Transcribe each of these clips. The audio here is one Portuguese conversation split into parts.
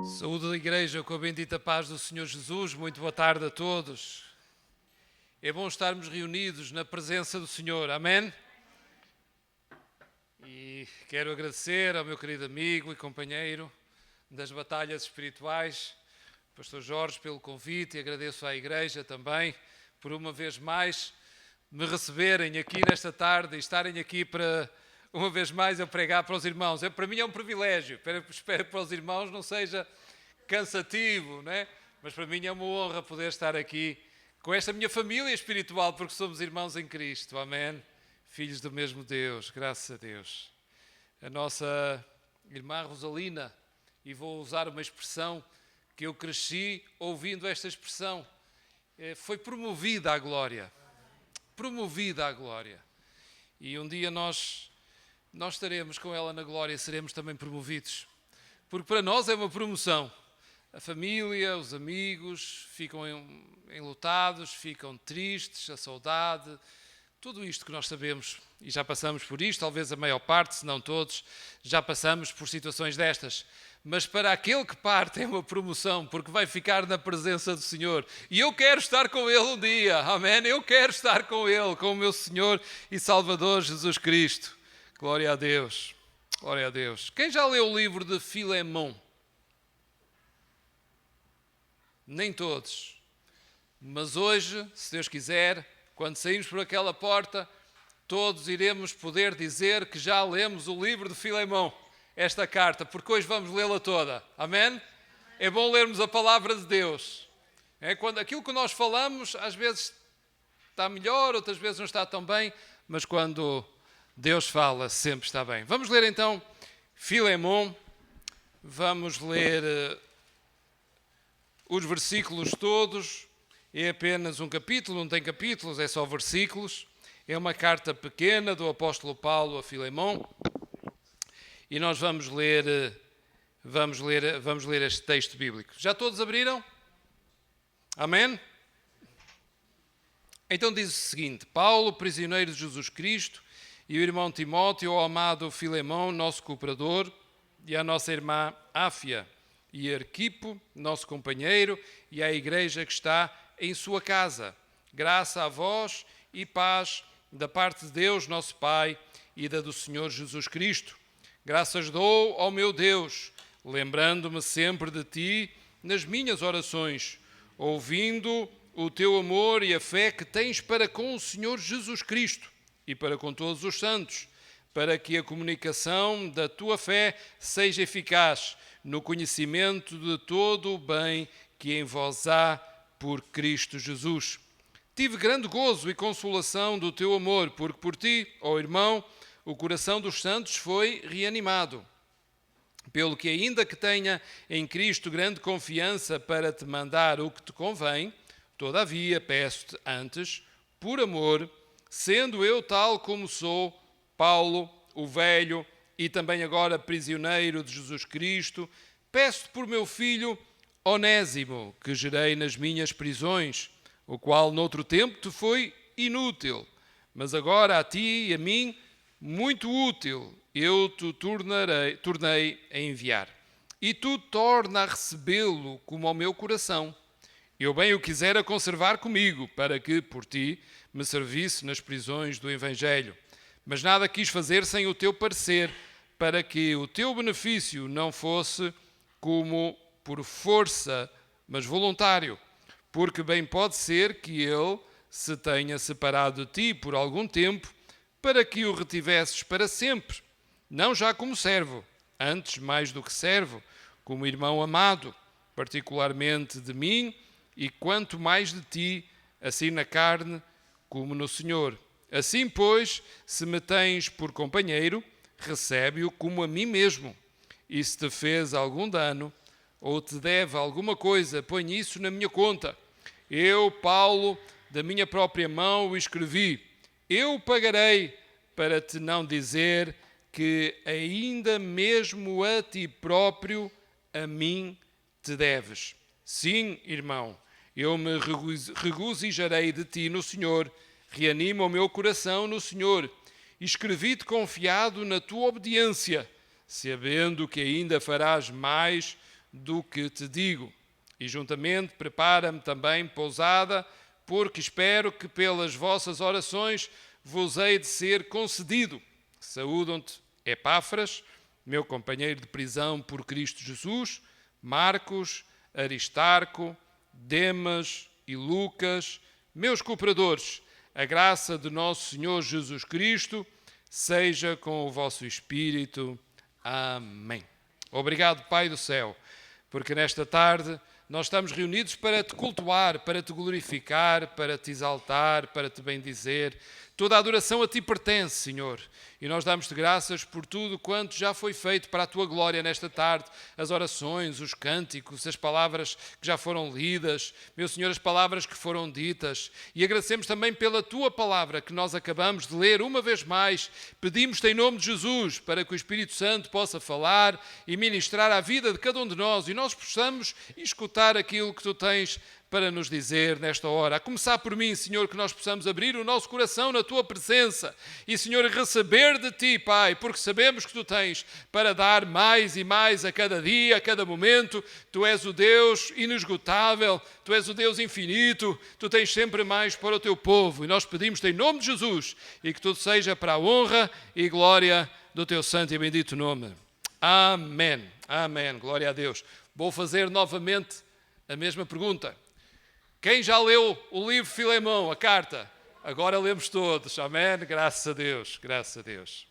Saúde da Igreja com a bendita paz do Senhor Jesus. Muito boa tarde a todos. É bom estarmos reunidos na presença do Senhor. Amém? E quero agradecer ao meu querido amigo e companheiro das batalhas espirituais, Pastor Jorge, pelo convite, e agradeço à Igreja também por uma vez mais me receberem aqui nesta tarde e estarem aqui para uma vez mais eu pregar para os irmãos. Para mim é um privilégio, espero que para os irmãos não seja cansativo, não é? Mas para mim é uma honra poder estar aqui com esta minha família espiritual, porque somos irmãos em Cristo, amém? Filhos do mesmo Deus, graças a Deus. A nossa irmã Rosalina, e vou usar uma expressão que eu cresci ouvindo esta expressão, foi promovida à glória. Promovida à glória. E um dia nós estaremos com ela na glória, seremos também promovidos. Porque para nós é uma promoção. A família, os amigos ficam enlutados, ficam tristes, a saudade, tudo isto que nós sabemos e já passamos por isto, talvez a maior parte, se não todos, já passamos por situações destas. Mas para aquele que parte é uma promoção, porque vai ficar na presença do Senhor. E eu quero estar com Ele um dia, amém? Eu quero estar com Ele, com o meu Senhor e Salvador Jesus Cristo. Glória a Deus, glória a Deus. Quem já leu o livro de Filemão? Nem todos. Mas hoje, se Deus quiser, quando sairmos por aquela porta, todos iremos poder dizer que já lemos o livro de Filemão, esta carta, porque hoje vamos lê-la toda. Amém? É bom lermos a palavra de Deus. Quando aquilo que nós falamos, às vezes está melhor, outras vezes não está tão bem, mas quando Deus fala, sempre está bem. Vamos ler então Filemão, vamos ler os versículos todos. É apenas um capítulo, não tem capítulos, é só versículos. É uma carta pequena do apóstolo Paulo a Filemão. E nós vamos ler este texto bíblico. Já todos abriram? Amém? Então diz o seguinte: Paulo, prisioneiro de Jesus Cristo, e o irmão Timóteo, ao amado Filemão, nosso cooperador, e à nossa irmã Áfia, e Arquipo, nosso companheiro, e à igreja que está em sua casa. Graça a vós e paz da parte de Deus, nosso Pai, e da do Senhor Jesus Cristo. Graças dou ao meu Deus, lembrando-me sempre de ti nas minhas orações, ouvindo o teu amor e a fé que tens para com o Senhor Jesus Cristo e para com todos os santos, para que a comunicação da tua fé seja eficaz no conhecimento de todo o bem que em vós há por Cristo Jesus. Tive grande gozo e consolação do teu amor, porque por ti, ó irmão, o coração dos santos foi reanimado. Pelo que, ainda que tenha em Cristo grande confiança para te mandar o que te convém, todavia peço-te antes, por amor, sendo eu tal como sou, Paulo, o velho, e também agora prisioneiro de Jesus Cristo, peço-te por meu filho Onésimo, que gerei nas minhas prisões, o qual noutro tempo te foi inútil, mas agora a ti e a mim muito útil, eu te tornei a enviar. E tu torna a recebê-lo como ao meu coração. Eu bem o quisera conservar comigo, para que, por ti, me servisse nas prisões do Evangelho. Mas nada quis fazer sem o teu parecer, para que o teu benefício não fosse como por força, mas voluntário. Porque bem pode ser que ele se tenha separado de ti por algum tempo, para que o retivesses para sempre, não já como servo, antes mais do que servo, como irmão amado, particularmente de mim, e quanto mais de ti, assim na carne como no Senhor. Assim, pois, se me tens por companheiro, recebe-o como a mim mesmo. E se te fez algum dano, ou te deve alguma coisa, põe isso na minha conta. Eu, Paulo, da minha própria mão o escrevi. Eu pagarei, para te não dizer que ainda mesmo a ti próprio, a mim te deves. Sim, irmão, eu me regozijarei de ti no Senhor, reanima o meu coração no Senhor. Escrevi-te confiado na tua obediência, sabendo que ainda farás mais do que te digo. E juntamente prepara-me também pousada, porque espero que pelas vossas orações vos hei de ser concedido. Saúdam-te Epáfras, meu companheiro de prisão por Cristo Jesus, Marcos, Aristarco, Demas e Lucas, meus cooperadores. A graça de nosso Senhor Jesus Cristo seja com o vosso espírito. Amém. Obrigado, Pai do céu, porque nesta tarde nós estamos reunidos para te cultuar, para te glorificar, para te exaltar, para te bendizer. Toda a adoração a ti pertence, Senhor. E nós damos-te graças por tudo quanto já foi feito para a tua glória nesta tarde. As orações, os cânticos, as palavras que já foram lidas, meu Senhor, as palavras que foram ditas. E agradecemos também pela tua palavra que nós acabamos de ler uma vez mais. Pedimos-te em nome de Jesus para que o Espírito Santo possa falar e ministrar à vida de cada um de nós e nós possamos escutar aquilo que tu tens para nos dizer nesta hora. A começar por mim, Senhor, que nós possamos abrir o nosso coração na tua presença e, Senhor, receber de ti, Pai, porque sabemos que tu tens para dar mais e mais a cada dia, a cada momento. Tu és o Deus inesgotável, tu és o Deus infinito, tu tens sempre mais para o teu povo e nós pedimos-te em nome de Jesus e que tudo seja para a honra e glória do teu santo e bendito nome. Amém. Amém. Glória a Deus. Vou fazer novamente a mesma pergunta. Quem já leu o livro Filemão, a carta? Agora lemos todos, amém? Graças a Deus, graças a Deus.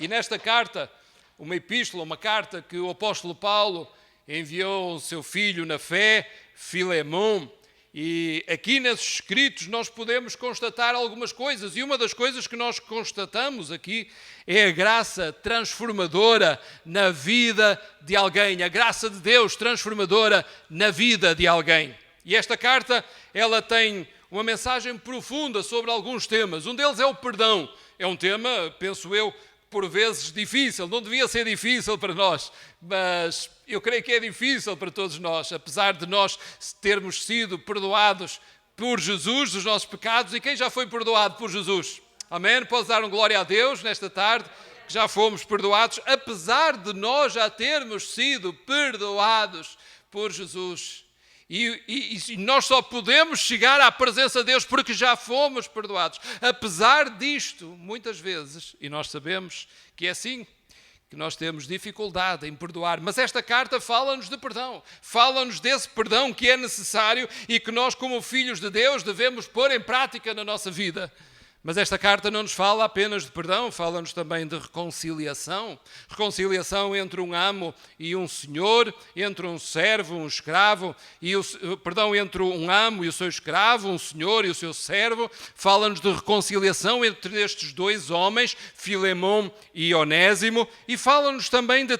E nesta carta, uma epístola, uma carta que o apóstolo Paulo enviou ao seu filho na fé, Filemão, e aqui nesses escritos nós podemos constatar algumas coisas, e uma das coisas que nós constatamos aqui é a graça transformadora na vida de alguém, a graça de Deus transformadora na vida de alguém. E esta carta, ela tem uma mensagem profunda sobre alguns temas. Um deles é o perdão. É um tema, penso eu, por vezes difícil. Não devia ser difícil para nós, mas eu creio que é difícil para todos nós, apesar de nós termos sido perdoados por Jesus dos nossos pecados. E quem já foi perdoado por Jesus? Amém? Podes dar um glória a Deus nesta tarde, que já fomos perdoados, apesar de nós já termos sido perdoados por Jesus. E nós só podemos chegar à presença de Deus porque já fomos perdoados. Apesar disto, muitas vezes, e nós sabemos que é assim, que nós temos dificuldade em perdoar. Mas esta carta fala-nos de perdão. Fala-nos desse perdão que é necessário e que nós, como filhos de Deus, devemos pôr em prática na nossa vida. Mas esta carta não nos fala apenas de perdão, fala-nos também de reconciliação. Reconciliação entre um amo e um senhor, entre um servo, um escravo, entre um amo e o seu escravo, um senhor e o seu servo. Fala-nos de reconciliação entre estes dois homens, Filemão e Onésimo, e fala-nos também da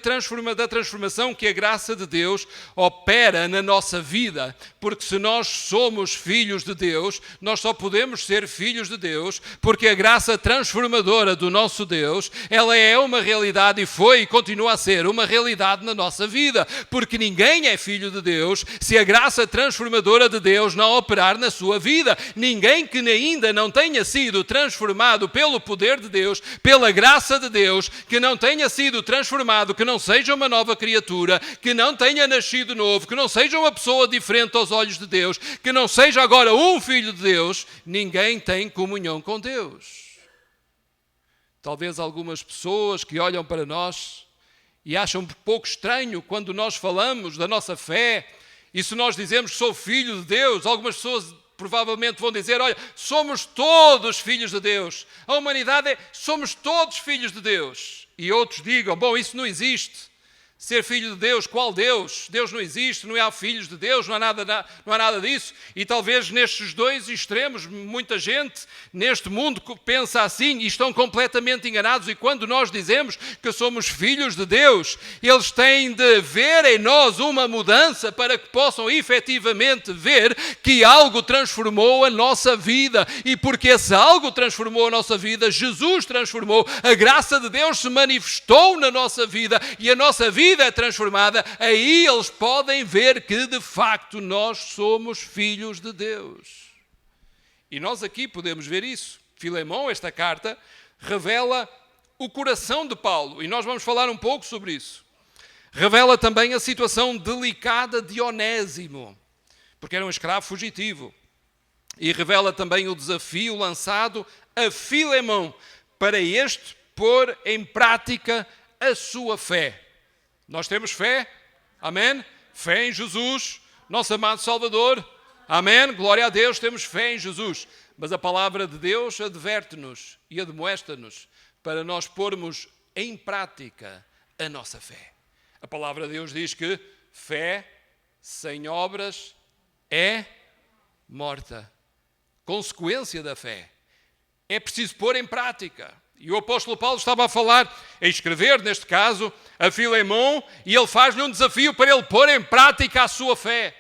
transformação que a graça de Deus opera na nossa vida. Porque se nós somos filhos de Deus, nós só podemos ser filhos de Deus porque a graça transformadora do nosso Deus, ela é uma realidade e foi e continua a ser uma realidade na nossa vida, porque ninguém é filho de Deus se a graça transformadora de Deus não operar na sua vida. Ninguém que ainda não tenha sido transformado pelo poder de Deus, pela graça de Deus, que não tenha sido transformado, que não seja uma nova criatura, que não tenha nascido novo, que não seja uma pessoa diferente aos olhos de Deus, que não seja agora um filho de Deus, ninguém tem comunhão com Deus. Talvez algumas pessoas que olham para nós e acham um pouco estranho quando nós falamos da nossa fé, e se nós dizemos que sou filho de Deus, algumas pessoas provavelmente vão dizer, olha, somos todos filhos de Deus. A humanidade somos todos filhos de Deus. E outros digam, bom, isso não existe. Ser filho de Deus, qual Deus? Deus não existe, não há filhos de Deus, não há nada disso. E talvez nestes dois extremos, muita gente neste mundo pensa assim e estão completamente enganados. E quando nós dizemos que somos filhos de Deus, eles têm de ver em nós uma mudança para que possam efetivamente ver que algo transformou a nossa vida. E porque esse algo transformou a nossa vida, Jesus transformou, a graça de Deus se manifestou na nossa vida e a nossa vida é transformada, aí eles podem ver que de facto nós somos filhos de Deus. E nós aqui podemos ver isso. Filemão, esta carta, revela o coração de Paulo, e nós vamos falar um pouco sobre isso. Revela também a situação delicada de Onésimo, porque era um escravo fugitivo. E revela também o desafio lançado a Filemão para este pôr em prática a sua fé. Nós temos fé, amém? Fé em Jesus, nosso amado Salvador, amém? Glória a Deus, temos fé em Jesus. Mas a palavra de Deus adverte-nos e admoesta-nos para nós pormos em prática a nossa fé. A palavra de Deus diz que fé sem obras é morta. Consequência da fé. É preciso pôr em prática. E o apóstolo Paulo estava a falar, a escrever, neste caso, a Filemão, e ele faz-lhe um desafio para ele pôr em prática a sua fé.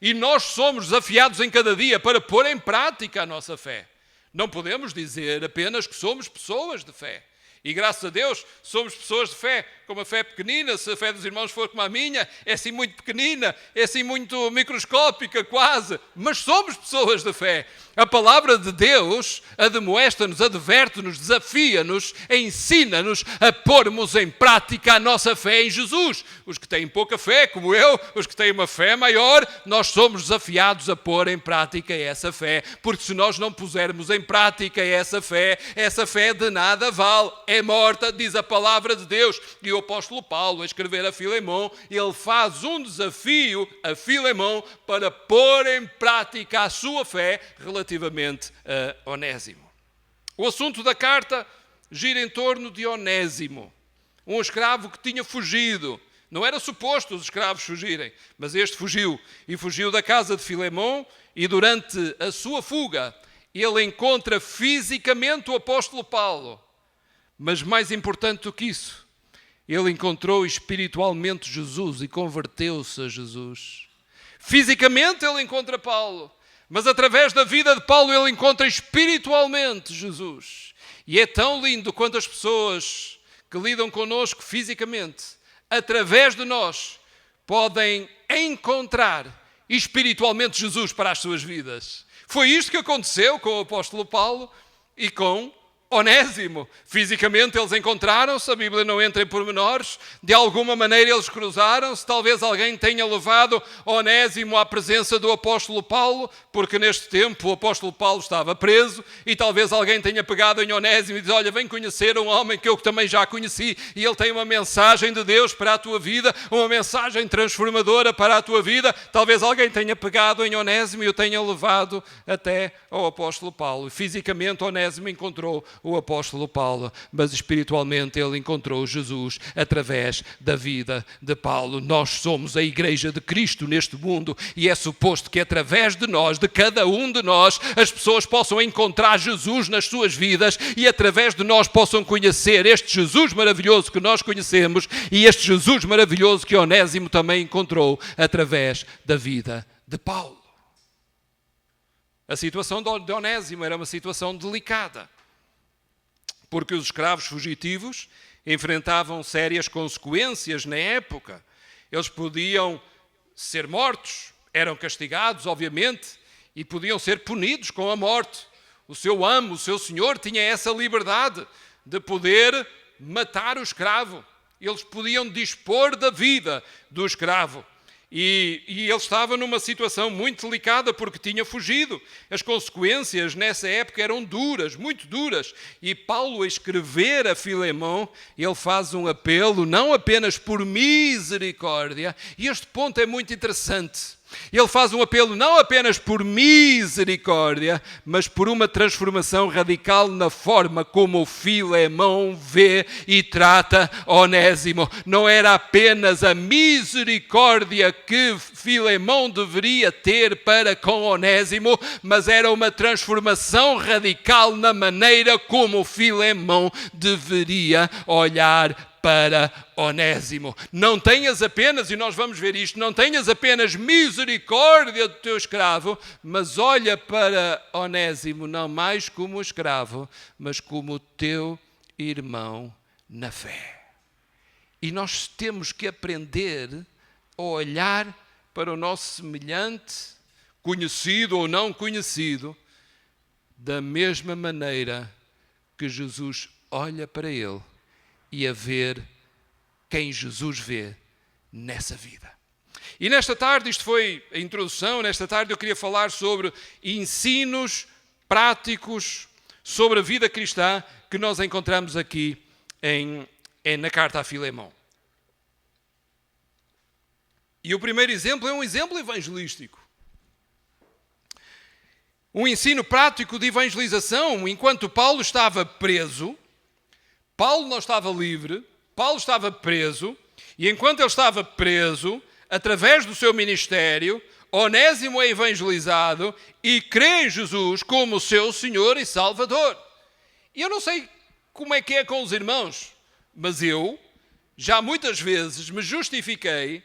E nós somos desafiados em cada dia para pôr em prática a nossa fé. Não podemos dizer apenas que somos pessoas de fé. E graças a Deus somos pessoas de fé, com uma fé pequenina. Se a fé dos irmãos for como a minha, é assim muito pequenina, é assim muito microscópica quase, mas somos pessoas de fé. A palavra de Deus admoesta-nos, adverte-nos, desafia-nos, ensina-nos a pormos em prática a nossa fé em Jesus. Os que têm pouca fé, como eu, os que têm uma fé maior, nós somos desafiados a pôr em prática essa fé, porque se nós não pusermos em prática essa fé de nada vale. É morta, diz a palavra de Deus. E o apóstolo Paulo, a escrever a Filemão, ele faz um desafio a Filemão para pôr em prática a sua fé relativamente a Onésimo. O assunto da carta gira em torno de Onésimo, um escravo que tinha fugido. Não era suposto os escravos fugirem, mas este fugiu. E fugiu da casa de Filemão, e durante a sua fuga, ele encontra fisicamente o apóstolo Paulo. Mas mais importante do que isso, ele encontrou espiritualmente Jesus e converteu-se a Jesus. Fisicamente ele encontra Paulo, mas através da vida de Paulo ele encontra espiritualmente Jesus. E é tão lindo quando as pessoas que lidam connosco fisicamente, através de nós, podem encontrar espiritualmente Jesus para as suas vidas. Foi isto que aconteceu com o apóstolo Paulo e com Onésimo. Fisicamente eles encontraram-se, a Bíblia não entra em pormenores, de alguma maneira eles cruzaram-se, talvez alguém tenha levado Onésimo à presença do apóstolo Paulo, porque neste tempo o apóstolo Paulo estava preso, e talvez alguém tenha pegado em Onésimo e disse: olha, vem conhecer um homem que eu também já conheci, e ele tem uma mensagem de Deus para a tua vida, uma mensagem transformadora para a tua vida. Talvez alguém tenha pegado em Onésimo e o tenha levado até ao apóstolo Paulo. Fisicamente Onésimo encontrou o apóstolo Paulo, mas espiritualmente ele encontrou Jesus através da vida de Paulo. Nós somos a igreja de Cristo neste mundo e é suposto que através de nós, de cada um de nós, as pessoas possam encontrar Jesus nas suas vidas e através de nós possam conhecer este Jesus maravilhoso que nós conhecemos e este Jesus maravilhoso que Onésimo também encontrou através da vida de Paulo. A situação de Onésimo era uma situação delicada, porque os escravos fugitivos enfrentavam sérias consequências na época. Eles podiam ser mortos, eram castigados, obviamente, e podiam ser punidos com a morte. O seu amo, o seu senhor, tinha essa liberdade de poder matar o escravo. Eles podiam dispor da vida do escravo. E ele estava numa situação muito delicada porque tinha fugido. As consequências nessa época eram duras, muito duras. E Paulo, a escrever a Filemão, ele faz um apelo não apenas por misericórdia, e este ponto é muito interessante. Ele faz um apelo não apenas por misericórdia, mas por uma transformação radical na forma como o Filemão vê e trata Onésimo. Não era apenas a misericórdia que Filemão deveria ter para com Onésimo, mas era uma transformação radical na maneira como o Filemão deveria olhar para Onésimo. Não tenhas apenas, e nós vamos ver isto, não tenhas apenas misericórdia do teu escravo, mas olha para Onésimo não mais como escravo, mas como teu irmão na fé. E nós temos que aprender a olhar para o nosso semelhante, conhecido ou não conhecido, da mesma maneira que Jesus olha para ele, e a ver quem Jesus vê nessa vida. E nesta tarde, isto foi a introdução, nesta tarde eu queria falar sobre ensinos práticos sobre a vida cristã que nós encontramos aqui na carta a Filemão. E o primeiro exemplo é um exemplo evangelístico. Um ensino prático de evangelização. Enquanto Paulo estava preso, Paulo não estava livre, Paulo estava preso, e enquanto ele estava preso, através do seu ministério, Onésimo é evangelizado e crê em Jesus como seu Senhor e Salvador. E eu não sei como é que é com os irmãos, mas eu já muitas vezes me justifiquei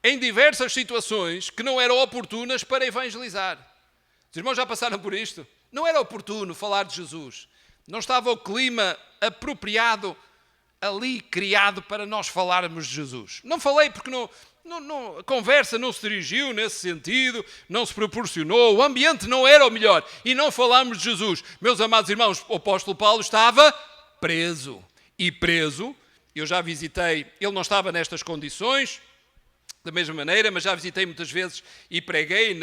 em diversas situações que não eram oportunas para evangelizar. Os irmãos já passaram por isto? Não era oportuno falar de Jesus. Não estava o clima apropriado ali criado para nós falarmos de Jesus. Não falei porque a conversa não se dirigiu nesse sentido, não se proporcionou, o ambiente não era o melhor e não falámos de Jesus. Meus amados irmãos, o apóstolo Paulo estava preso. E preso, eu já visitei, ele não estava nestas condições, da mesma maneira, mas já visitei muitas vezes e preguei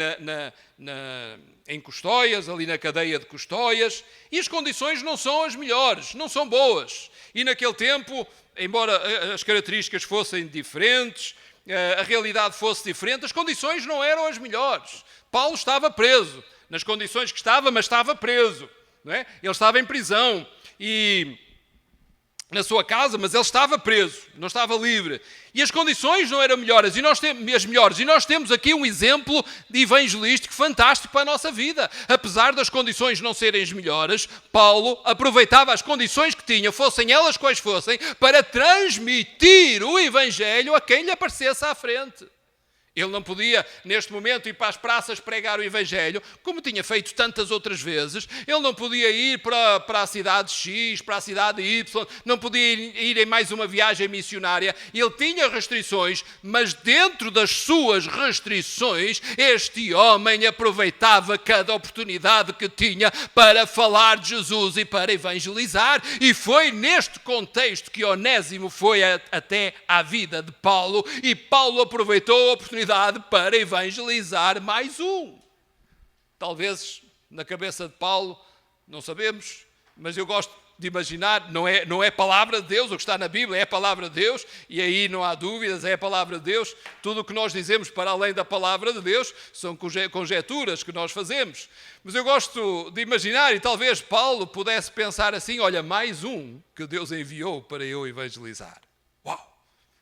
em Custóias, ali na cadeia de Custóias, e as condições não são as melhores, não são boas. E naquele tempo, embora as características fossem diferentes, a realidade fosse diferente, as condições não eram as melhores. Paulo estava preso, nas condições que estava, mas estava preso. Não é? Ele estava em prisão e na sua casa, mas ele estava preso, não estava livre. E as condições não eram melhores, e nós temos aqui um exemplo de evangelístico fantástico para a nossa vida. Apesar das condições não serem as melhores, Paulo aproveitava as condições que tinha, fossem elas quais fossem, para transmitir o evangelho a quem lhe aparecesse à frente. Ele não podia, neste momento, ir para as praças pregar o Evangelho, como tinha feito tantas outras vezes. Ele não podia ir para a cidade X, para a cidade Y, não podia ir em mais uma viagem missionária. Ele tinha restrições, mas dentro das suas restrições, este homem aproveitava cada oportunidade que tinha para falar de Jesus e para evangelizar. E foi neste contexto que Onésimo foi até à vida de Paulo, e Paulo aproveitou a oportunidade para evangelizar mais um. Talvez na cabeça de Paulo, não sabemos, mas eu gosto de imaginar, não é palavra de Deus, o que está na Bíblia é a palavra de Deus, e aí não há dúvidas, é a palavra de Deus. Tudo o que nós dizemos para além da palavra de Deus são conjecturas que nós fazemos. Mas eu gosto de imaginar, e talvez Paulo pudesse pensar assim, olha, mais um que Deus enviou para eu evangelizar. Uau!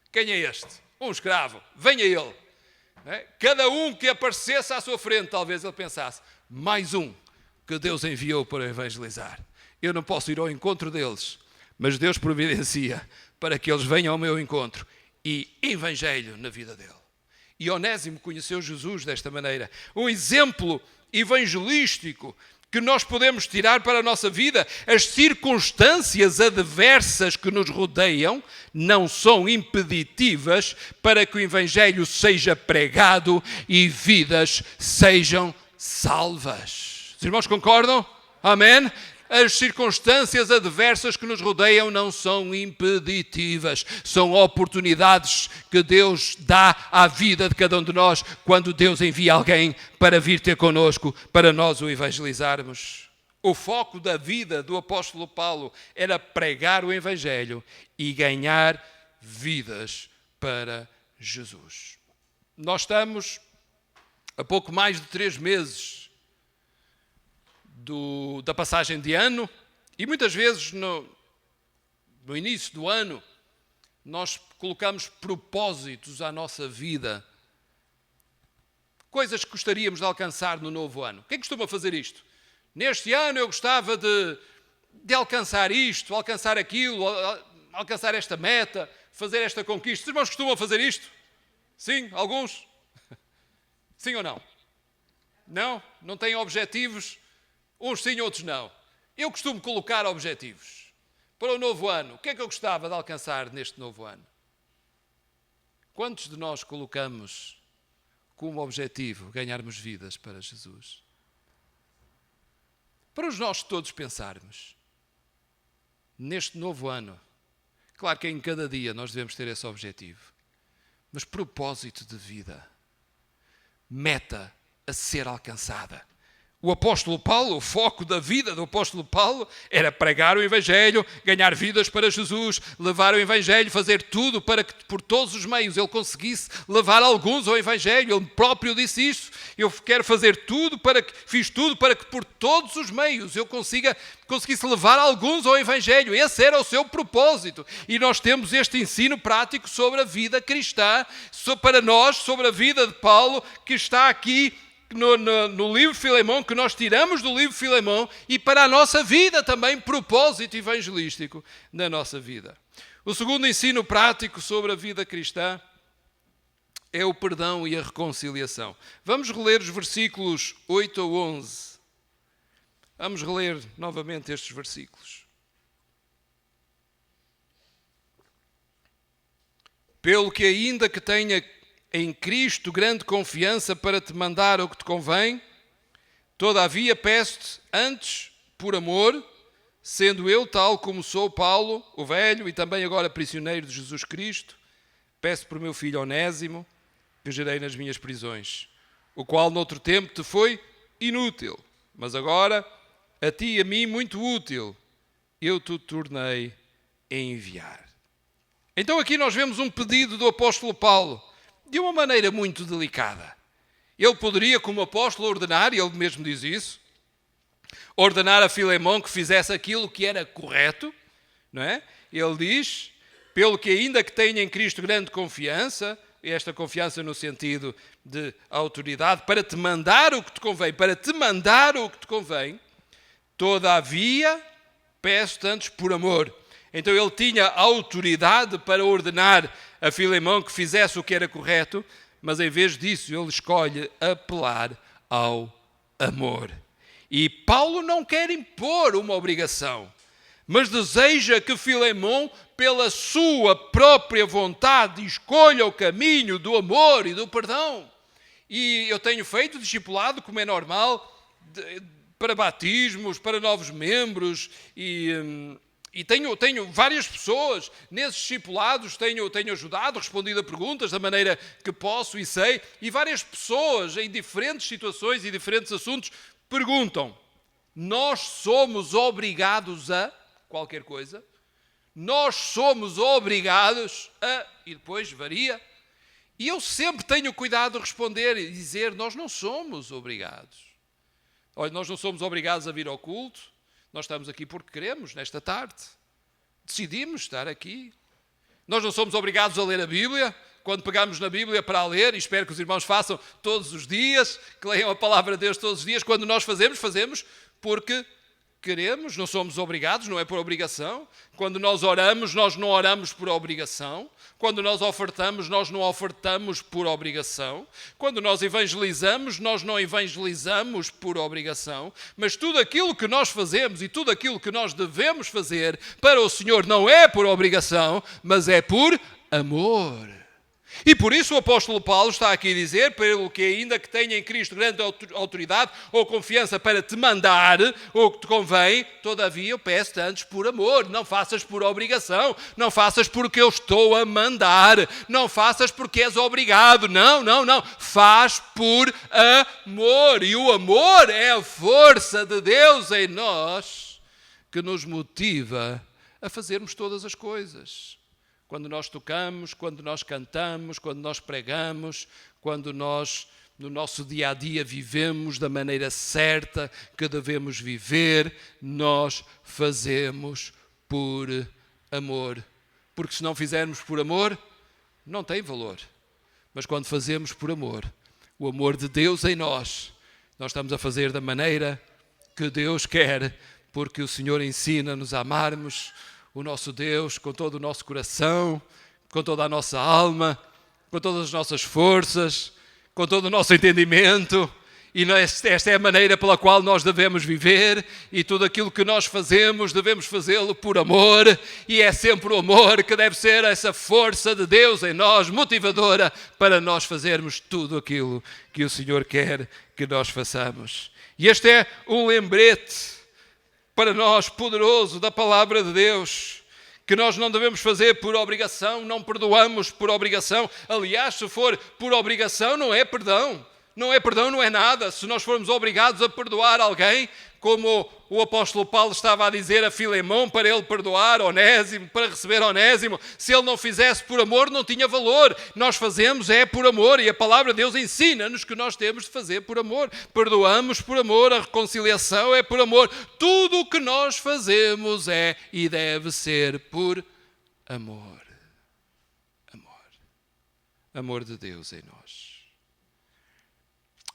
Quem é este? Um escravo, venha ele. Cada um que aparecesse à sua frente, talvez ele pensasse, mais um que Deus enviou para evangelizar. Eu não posso ir ao encontro deles, mas Deus providencia para que eles venham ao meu encontro e evangelho na vida dele. E Onésimo conheceu Jesus desta maneira. Um exemplo evangelístico que nós podemos tirar para a nossa vida. As circunstâncias adversas que nos rodeiam não são impeditivas para que o Evangelho seja pregado e vidas sejam salvas. Os irmãos concordam? Amém? As circunstâncias adversas que nos rodeiam não são impeditivas, são oportunidades que Deus dá à vida de cada um de nós quando Deus envia alguém para vir ter connosco, para nós o evangelizarmos. O foco da vida do apóstolo Paulo era pregar o Evangelho e ganhar vidas para Jesus. Nós estamos a pouco mais de 3 meses da passagem de ano, e muitas vezes no início do ano nós colocamos propósitos à nossa vida, coisas que gostaríamos de alcançar no novo ano. Quem costuma fazer isto? Neste ano eu gostava de alcançar isto, alcançar aquilo, alcançar esta meta, fazer esta conquista. Os irmãos costumam fazer isto? Sim? Alguns? Sim ou não? Não? Não têm objetivos? Uns sim, outros não. Eu costumo colocar objetivos para o novo ano. O que é que eu gostava de alcançar neste novo ano? Quantos de nós colocamos como objetivo ganharmos vidas para Jesus? Para os nós todos pensarmos, neste novo ano, claro que em cada dia nós devemos ter esse objetivo, mas propósito de vida. Meta a ser alcançada. O apóstolo Paulo, o foco da vida do apóstolo Paulo era pregar o Evangelho, ganhar vidas para Jesus, levar o Evangelho, fazer tudo para que por todos os meios ele conseguisse levar alguns ao Evangelho. Ele próprio disse isso. Eu quero fazer tudo fiz tudo para que por todos os meios eu conseguisse levar alguns ao Evangelho. Esse era o seu propósito. E nós temos este ensino prático sobre a vida cristã, para nós, sobre a vida de Paulo, que está aqui no livro de Filemão, que nós tiramos do livro de Filemão, e para a nossa vida também, propósito evangelístico na nossa vida. O segundo ensino prático sobre a vida cristã é o perdão e a reconciliação. Vamos reler os versículos 8 a 11. Vamos reler novamente estes versículos. Pelo que ainda que tenha em Cristo grande confiança para te mandar o que te convém, todavia peço-te antes, por amor, sendo eu tal como sou Paulo, o velho e também agora prisioneiro de Jesus Cristo, peço por meu filho Onésimo, que gerei nas minhas prisões, o qual noutro tempo te foi inútil, mas agora a ti e a mim muito útil, eu te tornei a enviar. Então aqui nós vemos um pedido do apóstolo Paulo, de uma maneira muito delicada. Ele poderia, como apóstolo, ordenar, e ele mesmo diz isso, ordenar a Filemão que fizesse aquilo que era correto, não é? Ele diz, pelo que ainda que tenha em Cristo grande confiança, esta confiança no sentido de autoridade, para te mandar o que te convém, todavia peço-te antes por amor. Então ele tinha autoridade para ordenar a Filemão que fizesse o que era correto, mas em vez disso ele escolhe apelar ao amor. E Paulo não quer impor uma obrigação, mas deseja que Filemão, pela sua própria vontade, escolha o caminho do amor e do perdão. E eu tenho feito discipulado, como é normal, para batismos, para novos membros, e tenho várias pessoas nesses discipulados, tenho ajudado, respondido a perguntas da maneira que posso e sei, e várias pessoas em diferentes situações e diferentes assuntos perguntam, nós somos obrigados a qualquer coisa? Nós somos obrigados a... E depois varia. E eu sempre tenho cuidado de responder e dizer, nós não somos obrigados. Olha, nós não somos obrigados a vir ao culto. Nós estamos aqui porque queremos, nesta tarde. Decidimos estar aqui. Nós não somos obrigados a ler a Bíblia. Quando pegamos na Bíblia para a ler, e espero que os irmãos façam todos os dias, que leiam a palavra de Deus todos os dias, quando nós fazemos porque queremos, não somos obrigados, não é por obrigação. Quando nós oramos, nós não oramos por obrigação. Quando nós ofertamos, nós não ofertamos por obrigação. Quando nós evangelizamos, nós não evangelizamos por obrigação. Mas tudo aquilo que nós fazemos e tudo aquilo que nós devemos fazer para o Senhor não é por obrigação, mas é por amor. E por isso o apóstolo Paulo está aqui a dizer, pelo que ainda que tenha em Cristo grande autoridade ou confiança para te mandar o que te convém, todavia eu peço-te antes por amor, não faças por obrigação, não faças porque eu estou a mandar, não faças porque és obrigado, não, faz por amor, e o amor é a força de Deus em nós que nos motiva a fazermos todas as coisas. Quando nós tocamos, quando nós cantamos, quando nós pregamos, quando nós, no nosso dia-a-dia, vivemos da maneira certa que devemos viver, nós fazemos por amor. Porque se não fizermos por amor, não tem valor. Mas quando fazemos por amor, o amor de Deus em nós estamos a fazer da maneira que Deus quer, porque o Senhor ensina-nos a amarmos o nosso Deus com todo o nosso coração, com toda a nossa alma, com todas as nossas forças, com todo o nosso entendimento. E esta é a maneira pela qual nós devemos viver, e tudo aquilo que nós fazemos, devemos fazê-lo por amor, e é sempre o amor que deve ser essa força de Deus em nós, motivadora, para nós fazermos tudo aquilo que o Senhor quer que nós façamos. E este é um lembrete para nós, poderoso, da palavra de Deus, que nós não devemos fazer por obrigação, não perdoamos por obrigação. Aliás, se for por obrigação, não é perdão. Não é perdão, não é nada. Se nós formos obrigados a perdoar alguém, como o apóstolo Paulo estava a dizer a Filemão para ele perdoar Onésimo, para receber Onésimo, se ele não fizesse por amor, não tinha valor. Nós fazemos por amor, e a palavra de Deus ensina-nos que nós temos de fazer por amor. Perdoamos por amor, a reconciliação é por amor. Tudo o que nós fazemos é e deve ser por amor. Amor. Amor de Deus em nós.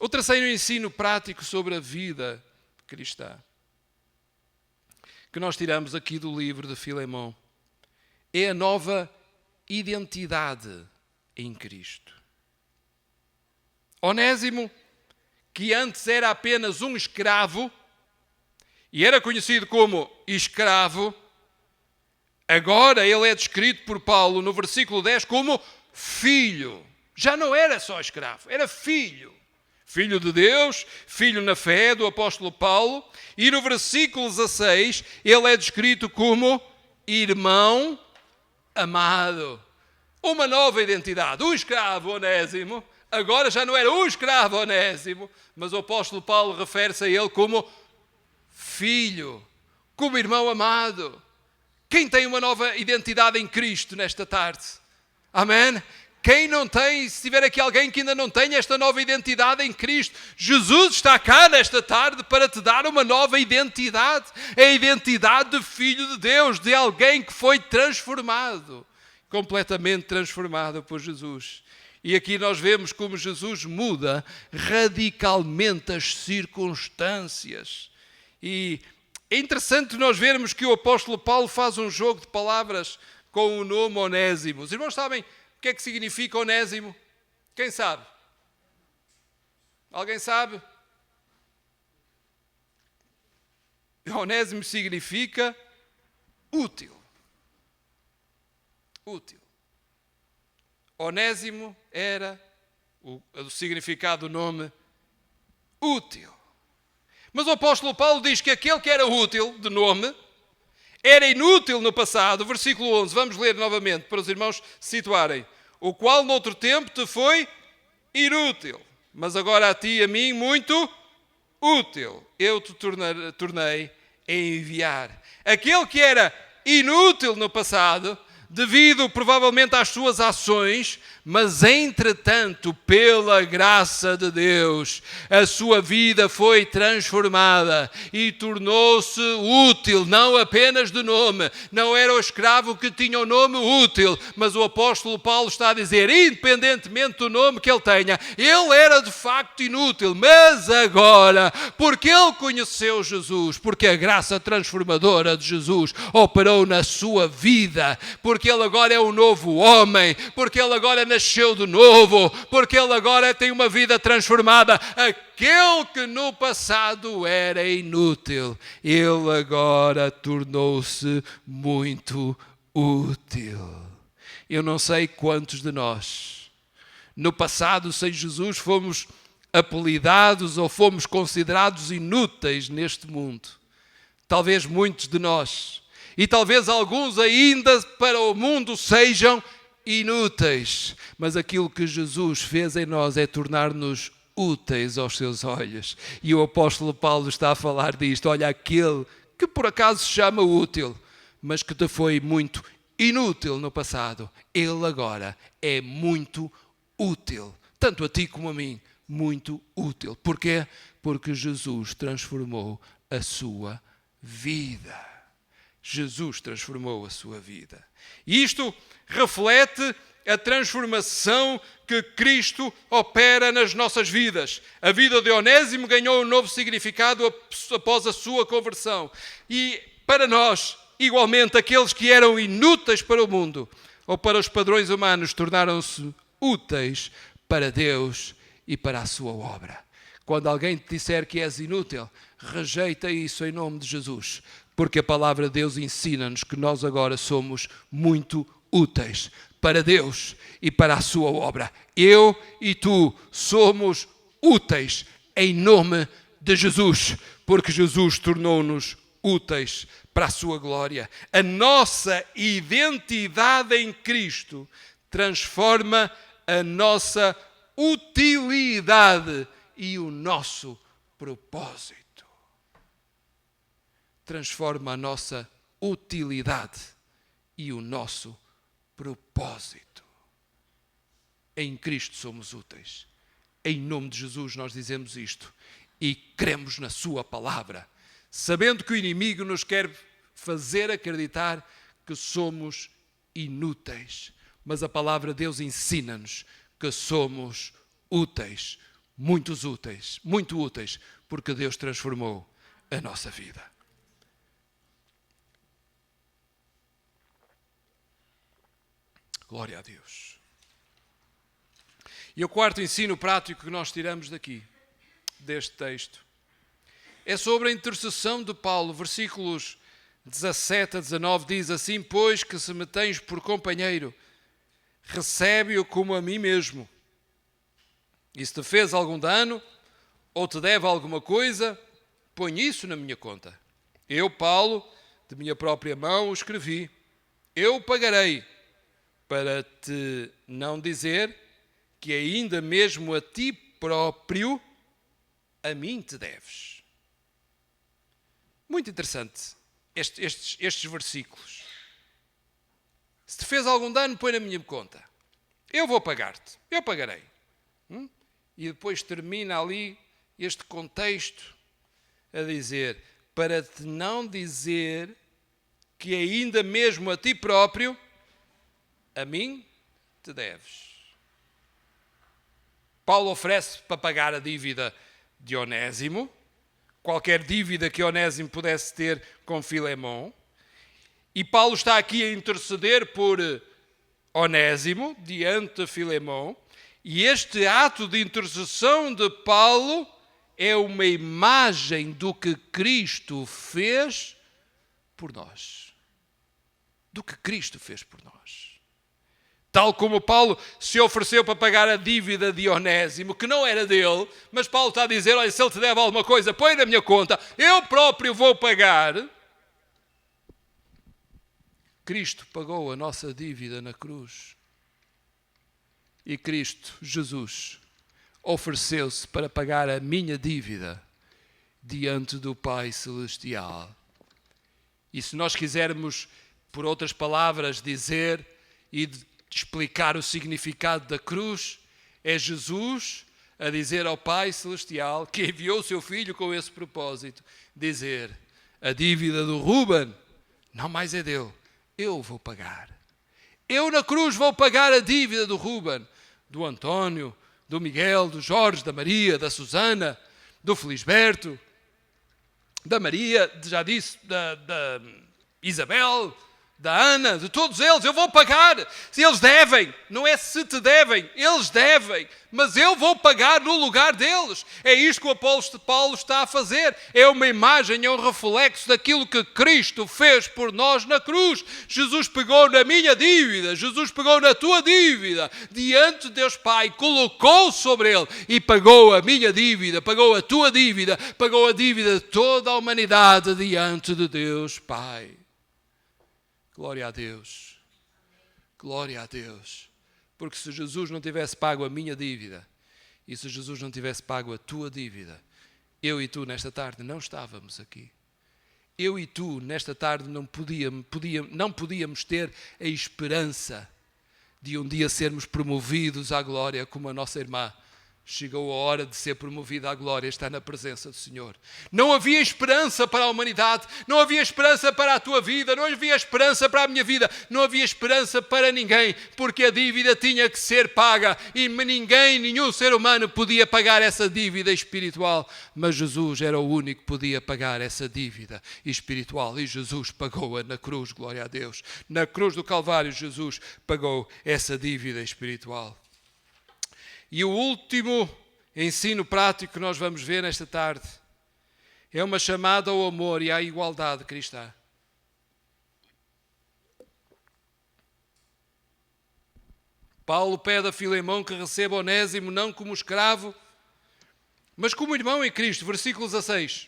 O terceiro ensino prático sobre a vida cristã que nós tiramos aqui do livro de Filemão é a nova identidade em Cristo. Onésimo, que antes era apenas um escravo e era conhecido como escravo, agora ele é descrito por Paulo no versículo 10 como filho. Já não era só escravo, era filho. Filho de Deus, filho na fé do apóstolo Paulo. E no versículo 16, ele é descrito como irmão amado. Uma nova identidade. Um escravo, Onésimo. Agora já não era um escravo, Onésimo, mas o apóstolo Paulo refere-se a ele como filho, como irmão amado. Quem tem uma nova identidade em Cristo nesta tarde? Amém? Quem não tem, se tiver aqui alguém que ainda não tem esta nova identidade em Cristo, Jesus está cá nesta tarde para te dar uma nova identidade. É a identidade de filho de Deus, de alguém que foi transformado, completamente transformado por Jesus. E aqui nós vemos como Jesus muda radicalmente as circunstâncias. E é interessante nós vermos que o apóstolo Paulo faz um jogo de palavras com o nome Onésimo. Os irmãos sabem o que é que significa Onésimo? Quem sabe? Alguém sabe? Onésimo significa útil. Útil. Onésimo era o significado do nome útil. Mas o apóstolo Paulo diz que aquele que era útil de nome era inútil no passado. Versículo 11, vamos ler novamente para os irmãos se situarem. O qual noutro tempo te foi inútil, mas agora a ti e a mim muito útil. Eu te tornei a enviar. Aquele que era inútil no passado, devido provavelmente às suas ações, mas entretanto, pela graça de Deus, a sua vida foi transformada e tornou-se útil, não apenas de nome. Não era o escravo que tinha o nome útil, mas o apóstolo Paulo está a dizer, independentemente do nome que ele tenha, ele era de facto inútil, mas agora, porque ele conheceu Jesus, porque a graça transformadora de Jesus operou na sua vida, porque ele agora é um novo homem, porque ele agora nasceu de novo, porque ele agora tem uma vida transformada. Aquele que no passado era inútil, ele agora tornou-se muito útil. Eu não sei quantos de nós, no passado, sem Jesus, fomos apelidados ou fomos considerados inúteis neste mundo. Talvez muitos de nós. E talvez alguns ainda para o mundo sejam inúteis, mas aquilo que Jesus fez em nós é tornar-nos úteis aos seus olhos. E o apóstolo Paulo está a falar disto. Olha, aquele que por acaso se chama útil, mas que te foi muito inútil no passado, ele agora é muito útil, tanto a ti como a mim, muito útil. Porquê? Porque Jesus transformou a sua vida. Jesus transformou a sua vida. E isto reflete a transformação que Cristo opera nas nossas vidas. A vida de Onésimo ganhou um novo significado após a sua conversão. E para nós, igualmente, aqueles que eram inúteis para o mundo ou para os padrões humanos tornaram-se úteis para Deus e para a sua obra. Quando alguém te disser que és inútil, rejeita isso em nome de Jesus. Porque a palavra de Deus ensina-nos que nós agora somos muito úteis para Deus e para a sua obra. Eu e tu somos úteis em nome de Jesus, porque Jesus tornou-nos úteis para a sua glória. A nossa identidade em Cristo transforma a nossa utilidade e o nosso propósito. Transforma a nossa utilidade e o nosso propósito. Em Cristo somos úteis. Em nome de Jesus nós dizemos isto e cremos na sua palavra, sabendo que o inimigo nos quer fazer acreditar que somos inúteis. Mas a palavra de Deus ensina-nos que somos úteis, muito úteis, porque Deus transformou a nossa vida. Glória a Deus. E o quarto ensino prático que nós tiramos deste texto, é sobre a intercessão de Paulo. Versículos 17 a 19 diz assim: pois que se me tens por companheiro, recebe-o como a mim mesmo. E se te fez algum dano, ou te deve alguma coisa, põe isso na minha conta. Eu, Paulo, de minha própria mão o escrevi. Eu pagarei, para te não dizer que ainda mesmo a ti próprio, a mim te deves. Muito interessante estes versículos. Se te fez algum dano, põe na minha conta. Eu vou pagar-te. Eu pagarei. E depois termina ali este contexto a dizer: para te não dizer que ainda mesmo a ti próprio, a mim te deves. Paulo oferece para pagar a dívida de Onésimo, qualquer dívida que Onésimo pudesse ter com Filemão. E Paulo está aqui a interceder por Onésimo diante de Filemão. E este ato de intercessão de Paulo é uma imagem do que Cristo fez por nós. Do que Cristo fez por nós. Tal como Paulo se ofereceu para pagar a dívida de Onésimo, que não era dele, mas Paulo está a dizer: olha, se ele te deve alguma coisa, põe na minha conta, eu próprio vou pagar. Cristo pagou a nossa dívida na cruz. E Cristo, Jesus, ofereceu-se para pagar a minha dívida diante do Pai Celestial. E se nós quisermos, por outras palavras, dizer e explicar o significado da cruz, é Jesus a dizer ao Pai Celestial, que enviou o seu Filho com esse propósito, dizer: a dívida do Ruben não mais é dele, eu vou pagar. Eu na cruz vou pagar a dívida do Ruben, do António, do Miguel, do Jorge, da Maria, da Susana, do Felisberto, da Maria, já disse, da Isabel, da Ana, de todos eles. Eu vou pagar. Se eles devem, não é se te devem, eles devem, mas eu vou pagar no lugar deles. É isto que o apóstolo Paulo está a fazer. É uma imagem, é um reflexo daquilo que Cristo fez por nós na cruz. Jesus pegou na minha dívida, Jesus pegou na tua dívida, diante de Deus Pai, colocou sobre ele e pagou a minha dívida, pagou a tua dívida, pagou a dívida de toda a humanidade diante de Deus Pai. Glória a Deus. Glória a Deus. Porque se Jesus não tivesse pago a minha dívida, e se Jesus não tivesse pago a tua dívida, eu e tu nesta tarde não estávamos aqui. Eu e tu nesta tarde não podíamos ter a esperança de um dia sermos promovidos à glória como a nossa irmã. Chegou a hora de ser promovida à glória, está na presença do Senhor. Não havia esperança para a humanidade, não havia esperança para a tua vida, não havia esperança para a minha vida, não havia esperança para ninguém, porque a dívida tinha que ser paga e nenhum ser humano podia pagar essa dívida espiritual, mas Jesus era o único que podia pagar essa dívida espiritual e Jesus pagou-a na cruz, glória a Deus. Na cruz do Calvário, Jesus pagou essa dívida espiritual. E o último ensino prático que nós vamos ver nesta tarde é uma chamada ao amor e à igualdade cristã. Paulo pede a Filemão que receba Onésimo não como escravo, mas como irmão em Cristo. Versículo 16.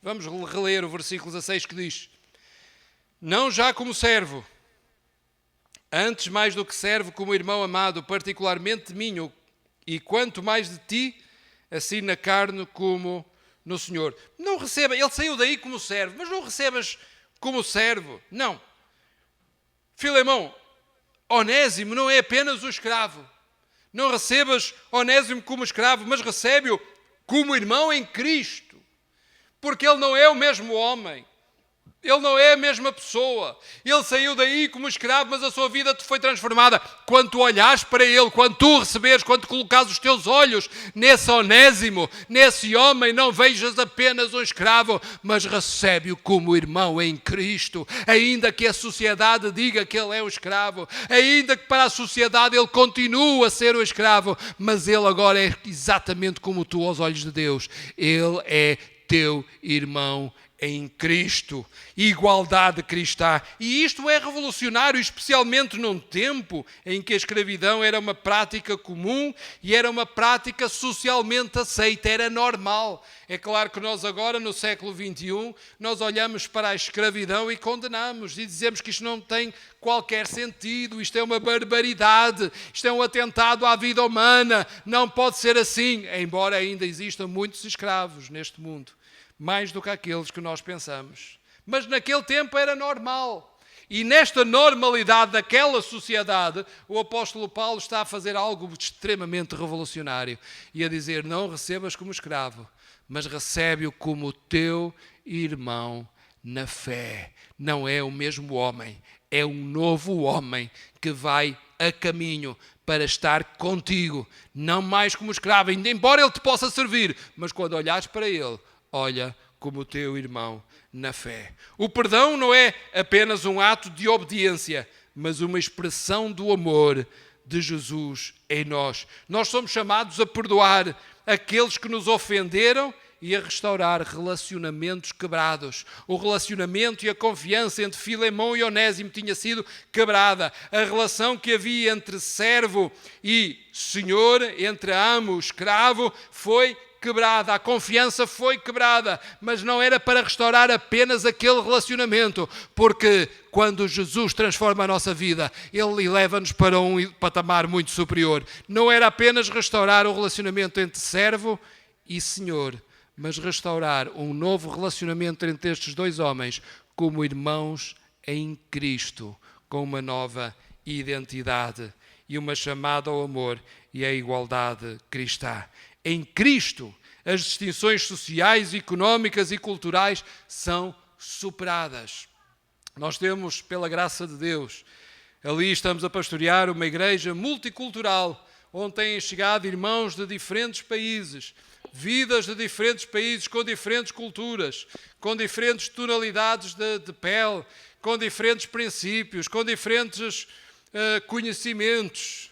Vamos reler o versículo 16 que diz: não já como servo, antes mais do que servo como irmão amado, particularmente de mim, e quanto mais de ti, assim na carne como no Senhor. Não receba, ele saiu daí como servo, mas não recebas como servo, não. Filemão, Onésimo não é apenas o escravo. Não recebas Onésimo como escravo, mas recebe-o como irmão em Cristo. Porque ele não é o mesmo homem. Ele não é a mesma pessoa. Ele saiu daí como escravo, mas a sua vida te foi transformada. Quando tu olhas para ele, quando tu receberes, quando tu colocares os teus olhos nesse Onésimo, nesse homem, não vejas apenas um escravo, mas recebe-o como irmão em Cristo. Ainda que a sociedade diga que ele é o escravo, ainda que para a sociedade ele continue a ser o escravo, mas ele agora é exatamente como tu aos olhos de Deus. Ele é teu irmão em Cristo, igualdade cristã. E isto é revolucionário, especialmente num tempo em que a escravidão era uma prática comum e era uma prática socialmente aceita, era normal. É claro que nós agora, no século XXI, nós olhamos para a escravidão e condenamos e dizemos que isto não tem qualquer sentido, isto é uma barbaridade, isto é um atentado à vida humana, não pode ser assim, embora ainda existam muitos escravos neste mundo. Mais do que aqueles que nós pensamos. Mas naquele tempo era normal. E nesta normalidade daquela sociedade, o apóstolo Paulo está a fazer algo extremamente revolucionário. E a dizer, não recebas como escravo, mas recebe-o como teu irmão na fé. Não é o mesmo homem, é um novo homem que vai a caminho para estar contigo. Não mais como escravo, embora ele te possa servir, mas quando olhares para ele, olha como o teu irmão na fé. O perdão não é apenas um ato de obediência, mas uma expressão do amor de Jesus em nós. Nós somos chamados a perdoar aqueles que nos ofenderam e a restaurar relacionamentos quebrados. O relacionamento e a confiança entre Filemão e Onésimo tinha sido quebrada. A relação que havia entre servo e senhor, entre amo e escravo, foi quebrada, a confiança foi quebrada, mas não era para restaurar apenas aquele relacionamento, porque quando Jesus transforma a nossa vida, Ele leva-nos para um patamar muito superior. Não era apenas restaurar o relacionamento entre servo e senhor, mas restaurar um novo relacionamento entre estes dois homens como irmãos em Cristo, com uma nova identidade e uma chamada ao amor e à igualdade cristã. Em Cristo, as distinções sociais, económicas e culturais são superadas. Nós temos, pela graça de Deus, ali estamos a pastorear uma igreja multicultural, onde têm chegado irmãos de diferentes países, vidas de diferentes países, com diferentes culturas, com diferentes tonalidades de pele, com diferentes princípios, com diferentes conhecimentos.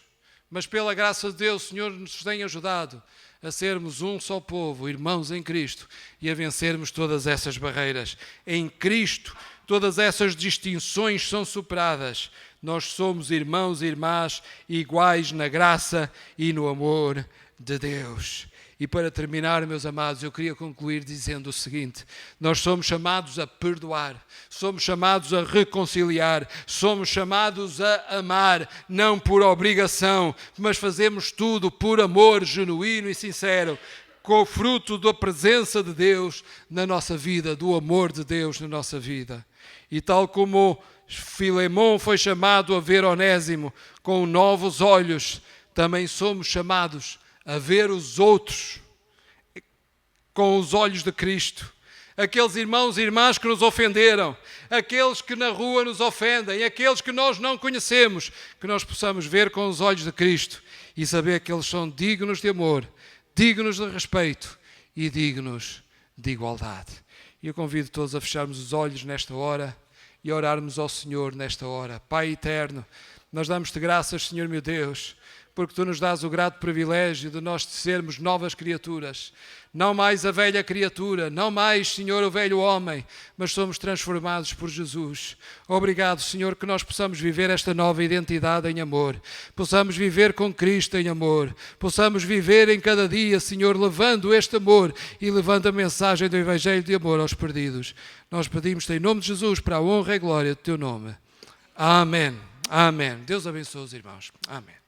Mas pela graça de Deus, o Senhor nos tem ajudado a sermos um só povo, irmãos em Cristo, e a vencermos todas essas barreiras. Em Cristo, todas essas distinções são superadas. Nós somos irmãos e irmãs iguais na graça e no amor de Deus. E para terminar, meus amados, eu queria concluir dizendo o seguinte: nós somos chamados a perdoar, somos chamados a reconciliar, somos chamados a amar, não por obrigação, mas fazemos tudo por amor genuíno e sincero, com o fruto da presença de Deus na nossa vida, do amor de Deus na nossa vida. E tal como Filemão foi chamado a ver Onésimo com novos olhos, também somos chamados a ver os outros com os olhos de Cristo. Aqueles irmãos e irmãs que nos ofenderam, aqueles que na rua nos ofendem, aqueles que nós não conhecemos, que nós possamos ver com os olhos de Cristo e saber que eles são dignos de amor, dignos de respeito e dignos de igualdade. E eu convido todos a fecharmos os olhos nesta hora e a orarmos ao Senhor nesta hora. Pai eterno, Nós damos-te graças, Senhor meu Deus, porque Tu nos dás o grato privilégio de nós sermos novas criaturas. Não mais a velha criatura, não mais, Senhor, o velho homem, mas somos transformados por Jesus. Obrigado, Senhor, que nós possamos viver esta nova identidade em amor. Possamos viver com Cristo em amor. Possamos viver em cada dia, Senhor, levando este amor e levando a mensagem do Evangelho de amor aos perdidos. Nós pedimos-te em nome de Jesus para a honra e glória do Teu nome. Amém. Amém. Deus abençoe os irmãos. Amém.